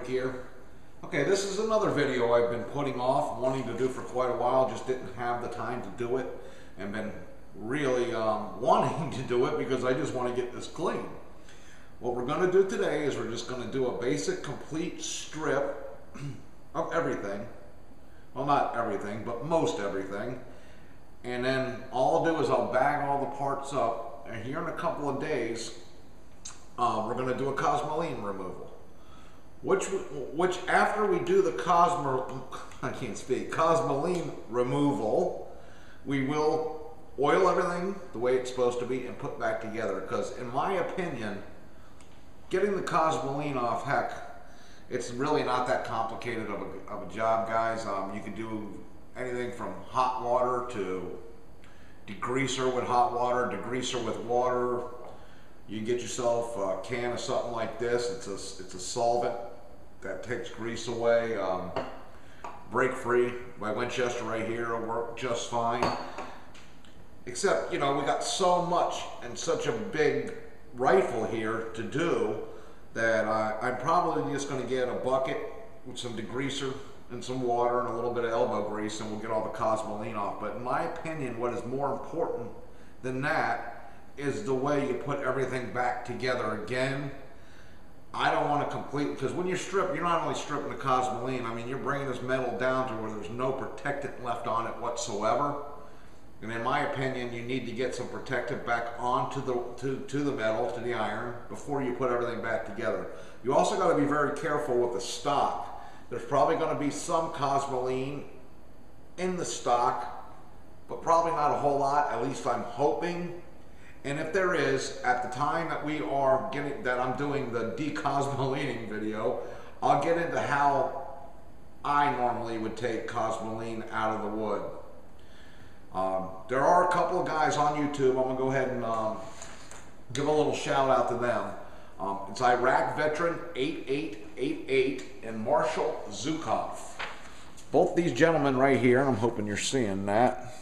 here. Okay, this is another video I've been putting off, wanting to do for quite a while, just didn't have the time to do it, and been really wanting to do it because I just want to get this clean. What we're going to do today is we're just going to do a basic complete strip of everything. Well, not everything, but most everything. And then all I'll do is I'll bag all the parts up, and here in a couple of days we're going to do a cosmoline removal. Which after we do the cosmoline removal, we will oil everything the way it's supposed to be and put back together. Because in my opinion, getting the cosmoline off, heck, it's really not that complicated of a job, guys. You can do anything from hot water to degreaser with hot water, degreaser with water. You can get yourself a can of something like this. It's a solvent that takes grease away. Break Free by Winchester right here will work just fine. Except, you know, we got so much and such a big rifle here to do that I'm probably just going to get a bucket with some degreaser and some water and a little bit of elbow grease, and we'll get all the cosmoline off. But in my opinion, what is more important than that is the way you put everything back together again. I don't want to complete, because when you strip, you're not only stripping the cosmoline, I mean, you're bringing this metal down to where there's no protectant left on it whatsoever. And in my opinion, you need to get some protectant back onto the metal, to the iron, before you put everything back together. You also got to be very careful with the stock. There's probably going to be some cosmoline in the stock, but probably not a whole lot, at least I'm hoping. And if there is, at the time that I'm doing the decosmolining video, I'll get into how I normally would take cosmoline out of the wood. There are a couple of guys on YouTube. I'm gonna go ahead and give a little shout out to them. It's Iraq Veteran 8888 and Marshall Zukov. Both these gentlemen right here, and I'm hoping you're seeing that,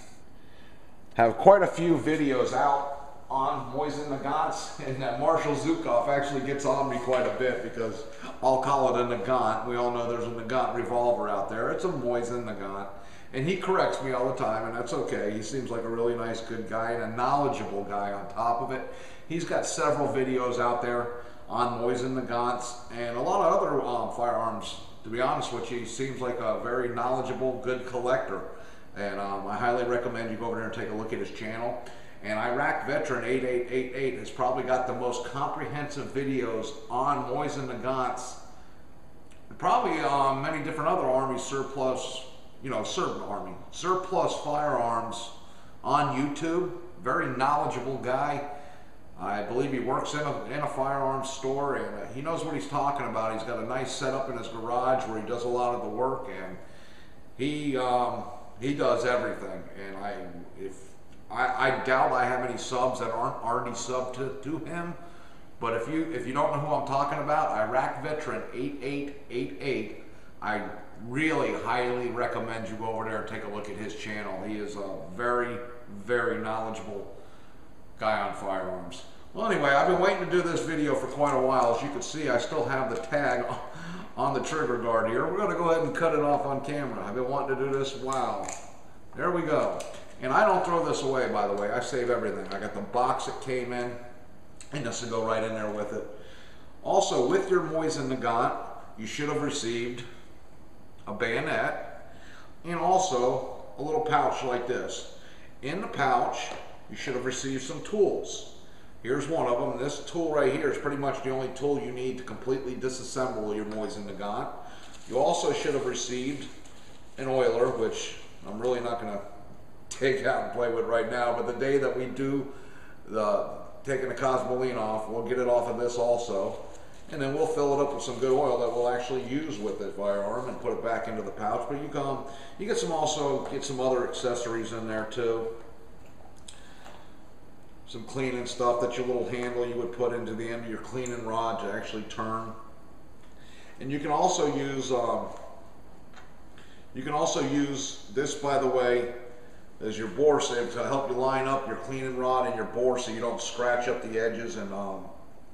have quite a few videos out on Mosin Nagant, and that Marshall Zukov actually gets on me quite a bit because I'll call it a Nagant. We all know there's a Nagant revolver out there. It's a Mosin Nagant, and he corrects me all the time, and that's okay. He seems like a really nice, good guy and a knowledgeable guy on top of it. He's got several videos out there on Mosin Nagants and a lot of other firearms. To be honest with you, he seems like a very knowledgeable, good collector, and I highly recommend you go over there and take a look at his channel. And Iraq Veteran 8888 has probably got the most comprehensive videos on Mosin Nagants, probably many different other Army surplus, you know, certain Army surplus firearms on YouTube. Very knowledgeable guy. I believe he works in a firearms store, and he knows what he's talking about. He's got a nice setup in his garage where he does a lot of the work, and he does everything. And I doubt I have any subs that aren't already subbed to him, but if you don't know who I'm talking about, Iraq Veteran 8888, I really highly recommend you go over there and take a look at his channel. He is a very, very knowledgeable guy on firearms. Well, anyway, I've been waiting to do this video for quite a while. As you can see, I still have the tag on the trigger guard here. We're going to go ahead and cut it off on camera. I've been wanting to do this. Wow. There we go. And I don't throw this away, by the way. I save everything. I got the box it came in, and this will go right in there with it. Also, with your Mosin Nagant, you should have received a bayonet and also a little pouch like this. In the pouch, you should have received some tools. Here's one of them. This tool right here is pretty much the only tool you need to completely disassemble your Mosin Nagant. You also should have received an oiler, which I'm really not going to take out and play with right now, but the day that we do taking the cosmoline off, we'll get it off of this also, and then we'll fill it up with some good oil that we'll actually use with the firearm and put it back into the pouch. But you get some other accessories in there too, some cleaning stuff, that your little handle you would put into the end of your cleaning rod to actually turn. And you can also use this, by the way, as your bore saver to help you line up your cleaning rod and your bore so you don't scratch up the edges and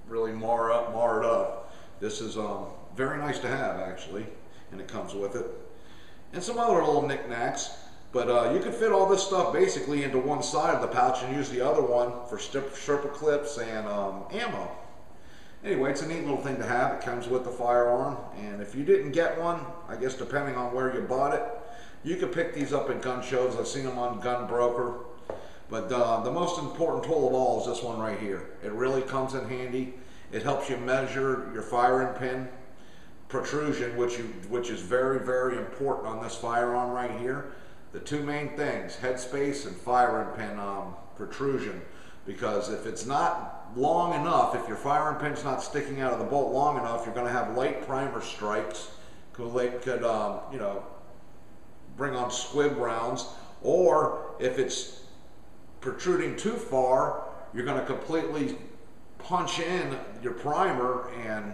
really mar it up. This is very nice to have actually, and it comes with it. And some other little knickknacks. But you can fit all this stuff basically into one side of the pouch and use the other one for stripper clips and ammo. Anyway, it's a neat little thing to have. It comes with the firearm, and if you didn't get one, I guess depending on where you bought it, you could pick these up at gun shows. I've seen them on Gun Broker. But the most important tool of all is this one right here. It really comes in handy. It helps you measure your firing pin protrusion, which is very, very important on this firearm right here. The two main things, headspace and firing pin protrusion. Because if it's not long enough, if your firing pin's not sticking out of the bolt long enough, you're going to have light primer strikes. Could you know, bring on squib rounds. Or if it's protruding too far, you're going to completely punch in your primer, and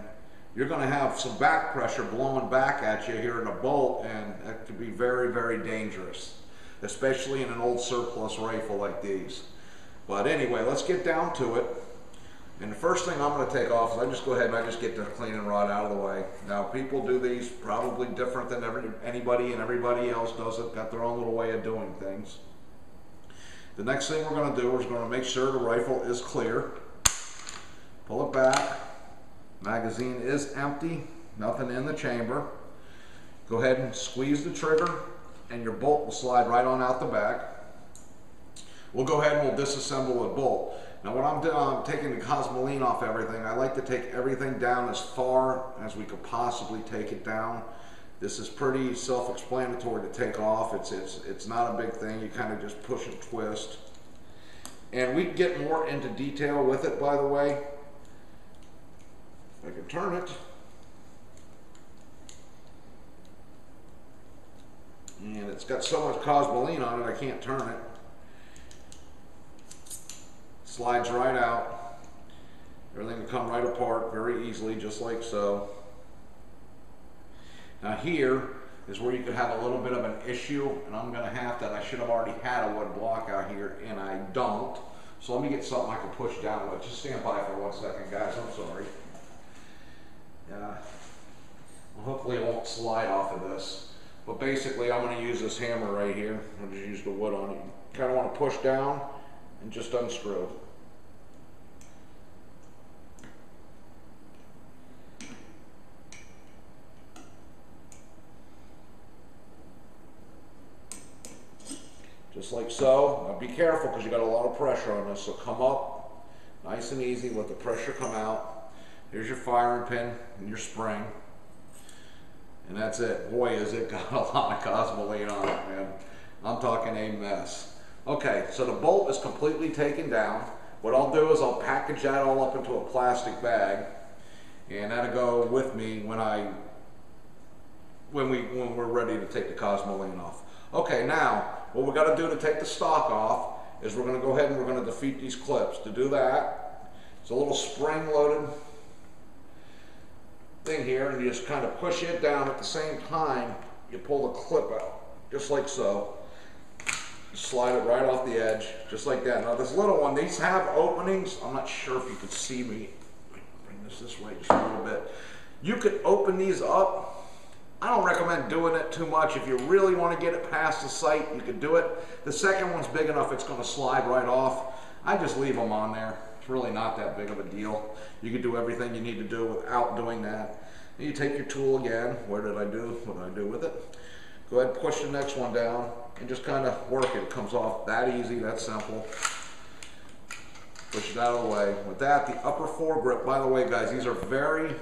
you're going to have some back pressure blowing back at you here in a bolt, and that could be very, very dangerous, especially in an old surplus rifle like these. But anyway, let's get down to it. And the first thing I'm going to take off is I just go ahead and I just get the cleaning rod out of the way. Now, people do these probably different than anybody and everybody else does it. Got their own little way of doing things. The next thing we're going to do is we're going to make sure the rifle is clear. Pull it back. Magazine is empty. Nothing in the chamber. Go ahead and squeeze the trigger, and your bolt will slide right on out the back. We'll go ahead and we'll disassemble the bolt. Now when I'm taking the cosmoline off everything, I like to take everything down as far as we could possibly take it down. This is pretty self-explanatory to take off. It's not a big thing. You kind of just push and twist. And we can get more into detail with it, by the way. If I can turn it. And it's got so much cosmoline on it, I can't turn it. Slides right out. Everything will come right apart very easily, just like so. Now here is where you could have a little bit of an issue, and I'm going to have that. I should have already had a wood block out here, and I don't. So let me get something I can push down with. Just stand by for 1 second, guys. I'm sorry. Well, hopefully it won't slide off of this. But basically, I'm going to use this hammer right here. I'll just use the wood on it. You kind of want to push down and just unscrew. Just like so. Now be careful because you got a lot of pressure on this. So come up nice and easy, let the pressure come out. Here's your firing pin and your spring. And that's it. Boy, is it got a lot of cosmoline on it, man. I'm talking a mess. Okay, so the bolt is completely taken down. What I'll do is I'll package that all up into a plastic bag, and that'll go with me when we're ready to take the cosmoline off. Okay, now what we're going to do to take the stock off is we're going to go ahead and we're going to defeat these clips. To do that, it's a little spring-loaded thing here, and you just kind of push it down. At the same time, you pull the clip out, just like so. Slide it right off the edge, just like that. Now this little one, these have openings. I'm not sure if you can see me. Bring this way just a little bit. You could open these up. I don't recommend doing it too much. If you really want to get it past the sight, you could do it. The second one's big enough, it's going to slide right off. I just leave them on there. It's really not that big of a deal. You can do everything you need to do without doing that. Then you take your tool again. What did I do with it? Go ahead and push the next one down and just kind of work it. It comes off that easy, that simple. Push it out of the way. With that, the upper foregrip, by the way, guys, these are very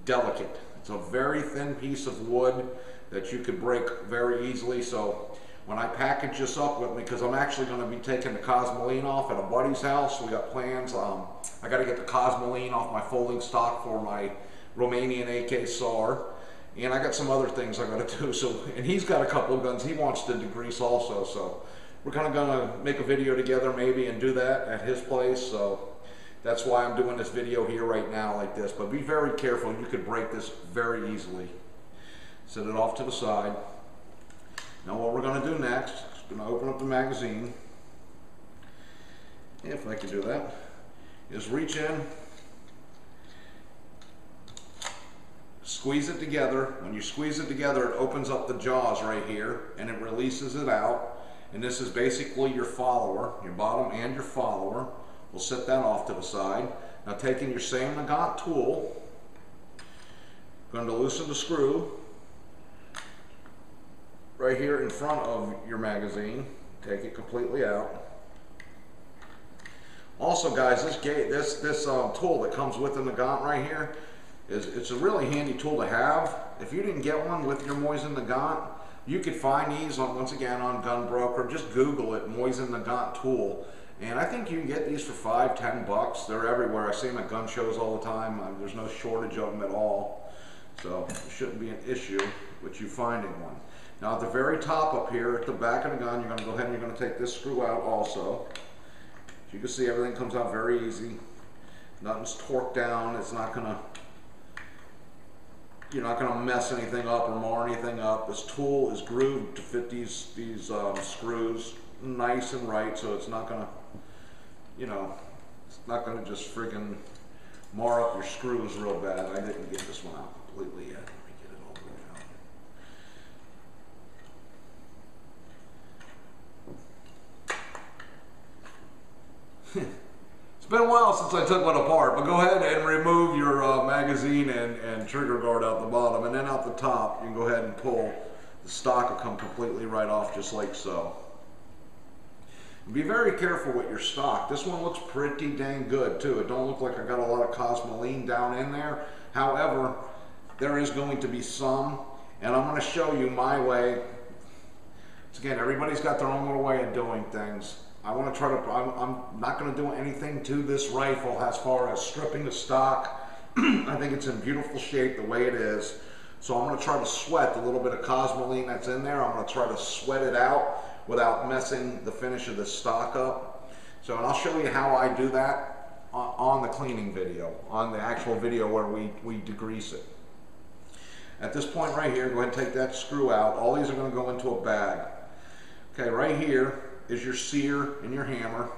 delicate. It's a very thin piece of wood that you could break very easily. So when I package this up with me, because I'm actually going to be taking the cosmoline off at a buddy's house, we got plans. I got to get the cosmoline off my folding stock for my Romanian AK SAR. And I got some other things I got to do. So, and he's got a couple of guns he wants to degrease also. So we're kind of going to make a video together maybe and do that at his place. So that's why I'm doing this video here right now like this. But be very careful. You could break this very easily. Set it off to the side. Now what we're going to do next is going to open up the magazine. If I can do that. Is reach in squeeze it together. When you squeeze it together, it opens up the jaws right here and it releases it out. And this is basically your follower, your bottom and your follower. We'll set that off to the side. Now taking your same Nagant tool, going to loosen the screw right here in front of your magazine. Take it completely out. Also guys, this tool that comes with the Nagant right here, it's a really handy tool to have. If you didn't get one with your Mosin Nagant, you could find these once again on Gun Broker. Just Google it, Mosin Nagant tool. And I think you can get these for $5, $10. They're everywhere. I see them at gun shows all the time. There's no shortage of them at all. So it shouldn't be an issue with you finding one. Now at the very top up here at the back of the gun, you're going to go ahead and you're going to take this screw out also. As you can see, everything comes out very easy. Nothing's torqued down. It's not going to, you're not going to mess anything up or mar anything up. This tool is grooved to fit these screws nice and right, so it's not going to, you know, it's not going to just friggin' mar up your screws real bad. I didn't get this one out completely yet. Let me get it all the way out. It's been a while since I took one apart, but go ahead and remove your magazine and trigger guard out the bottom, and then out the top you can go ahead and pull. The stock will come completely right off just like so. Be very careful with your stock. This one looks pretty dang good too. It don't look like I got a lot of cosmoline down in there. However, there is going to be some, and I'm going to show you my way. Again, everybody's got their own little way of doing things. I want to try to, I'm not going to do anything to this rifle as far as stripping the stock. I think it's in beautiful shape the way it is. So I'm going to try to sweat the little bit of cosmoline that's in there. I'm going to try to sweat it out without messing the finish of the stock up. So, and I'll show you how I do that on the cleaning video, on the actual video where we degrease it. At this point right here, go ahead and take that screw out. All these are going to go into a bag. Okay, right here is your sear and your hammer.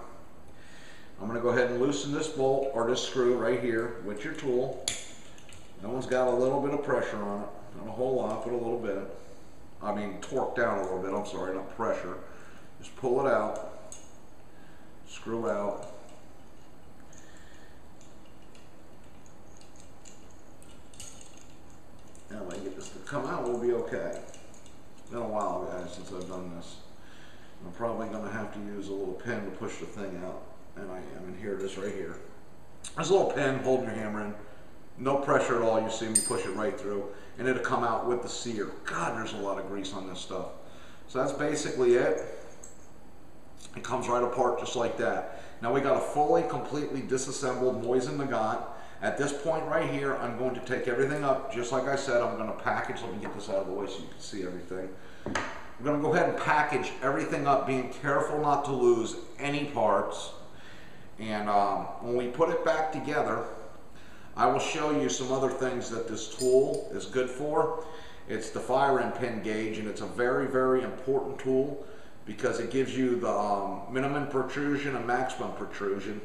I'm going to go ahead and loosen this bolt or this screw right here with your tool. That one's got a little bit of pressure on it, not a whole lot, but a little bit. I mean, torque down a little bit, I'm sorry, not pressure. Just pull it out, screw out. Now when I get this to come out, we'll be okay. It's been a while, guys, since I've done this. I'm probably going to have to use a little pin to push the thing out, and I am, and here it is right here. There's a little pin holding your hammer in. No pressure at all. You see me push it right through, and it'll come out with the sear. God, there's a lot of grease on this stuff. So that's basically it. It comes right apart just like that. Now we got a fully, completely disassembled Mosin Nagant. At this point right here, I'm going to take everything up. Just like I said, I'm going to package. Let me get this out of the way so you can see everything. I'm going to go ahead and package everything up, being careful not to lose any parts. And when we put it back together, I will show you some other things that this tool is good for. It's the firing pin gauge, and it's a very, very important tool because it gives you the minimum protrusion and maximum protrusion.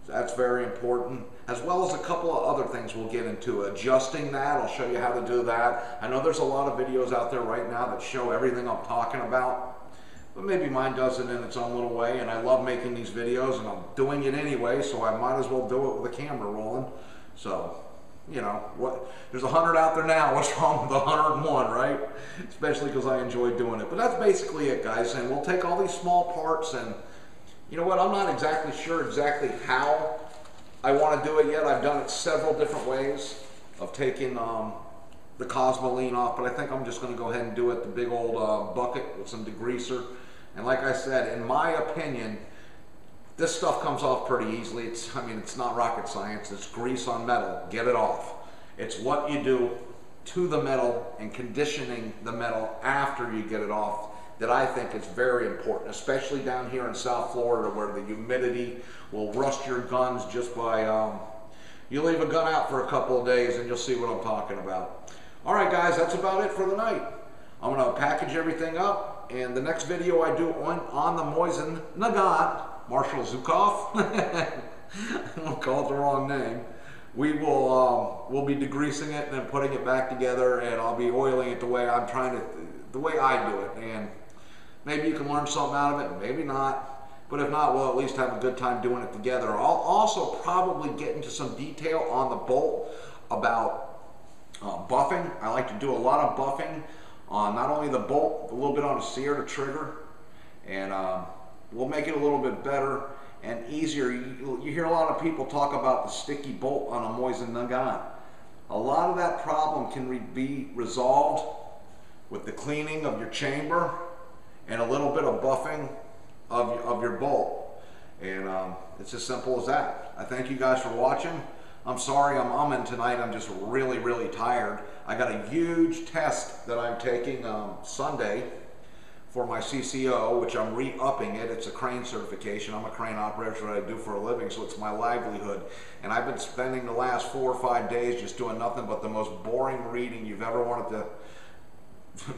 So that's very important, as well as a couple of other things we'll get into. Adjusting that, I'll show you how to do that. I know there's a lot of videos out there right now that show everything I'm talking about, but maybe mine does it in its own little way, and I love making these videos, and I'm doing it anyway, so I might as well do it with a camera rolling. So, you know, there's 100 out there now. What's wrong with the 101, right? Especially because I enjoy doing it. But that's basically it, guys. And we'll take all these small parts, and you know what? I'm not exactly sure how I want to do it yet. I've done it several different ways of taking the cosmoline off, but I think I'm just going to go ahead and do it the big old bucket with some degreaser. And like I said, in my opinion, this stuff comes off pretty easily. I mean, it's not rocket science. It's grease on metal. Get it off. It's what you do to the metal and conditioning the metal after you get it off that I think is very important, especially down here in South Florida where the humidity will rust your guns just by, you leave a gun out for a couple of days and you'll see what I'm talking about. All right, guys, that's about it for the night. I'm going to package everything up, and the next video I do on the Mosin Nagant, Marshall Zukov, I won't call it the wrong name, we'll be degreasing it and then putting it back together, and I'll be oiling it the way the way I do it. And maybe you can learn something out of it, maybe not. But if not, we'll at least have a good time doing it together. I'll also probably get into some detail on the bolt about buffing. I like to do a lot of buffing on not only the bolt, a little bit on the sear, the trigger, and we'll make it a little bit better and easier. You hear a lot of people talk about the sticky bolt on a Mosin Nagant. A lot of that problem can be resolved with the cleaning of your chamber and a little bit of buffing of your bolt, and it's as simple as that. I thank you guys for watching. I'm sorry I'm umming tonight. I'm just really tired. I got a huge test that I'm taking Sunday for my CCO, which I'm re-upping it. It's a crane certification. I'm a crane operator. That's what I do for a living, so it's my livelihood. And I've been spending the last 4 or 5 days just doing nothing but the most boring reading you've ever wanted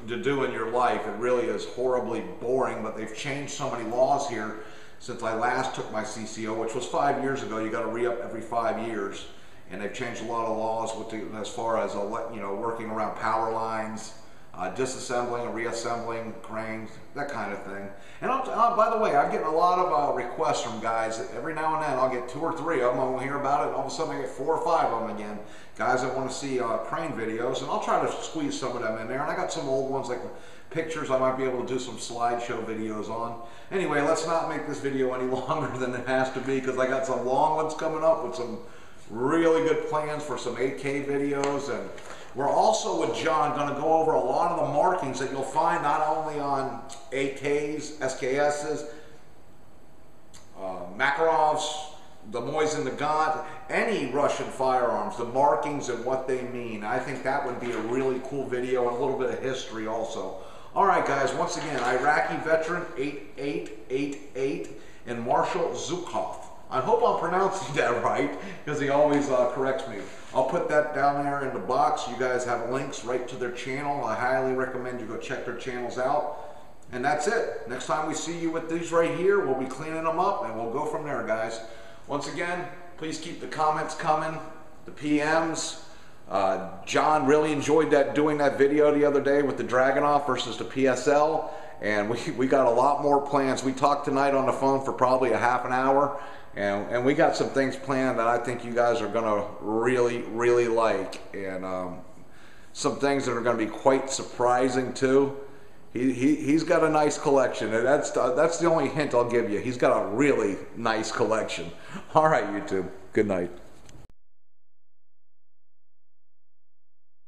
to do in your life. It really is horribly boring, but they've changed so many laws here since I last took my CCO, which was 5 years ago. You got to re-up every 5 years, and they've changed a lot of laws with as far as working around power lines, disassembling and reassembling cranes, that kind of thing. And by the way, I'm getting a lot of requests from guys. Every now and then I'll get 2 or 3 of them. I'll hear about it, and all of a sudden I get 4 or 5 of them again. Guys that want to see crane videos, and I'll try to squeeze some of them in there. And I got some old ones, like pictures I might be able to do some slideshow videos on. Anyway, let's not make this video any longer than it has to be, because I got some long ones coming up with some really good plans for some 8K videos. And we're also, with John, going to go over a lot of the markings that you'll find not only on AKs, SKSs, Makarovs, the Mosin Nagant, any Russian firearms, the markings and what they mean. I think that would be a really cool video, and a little bit of history also. All right, guys, once again, Iraqi veteran 8888 and Marshal Zukov. I hope I'm pronouncing that right, because he always corrects me. I'll put that down there in the box. You guys have links right to their channel. I highly recommend you go check their channels out. And that's it. Next time we see you with these right here, we'll be cleaning them up, and we'll go from there, guys. Once again, please keep the comments coming, the PMs. John really enjoyed doing that video the other day with the Dragunov versus the PSL, and we got a lot more plans. We talked tonight on the phone for probably a half an hour, and we got some things planned that I think you guys are going to really like, and some things that are going to be quite surprising too. He's got a nice collection, and that's the only hint I'll give you. He's got a really nice collection. All right, YouTube. Good night.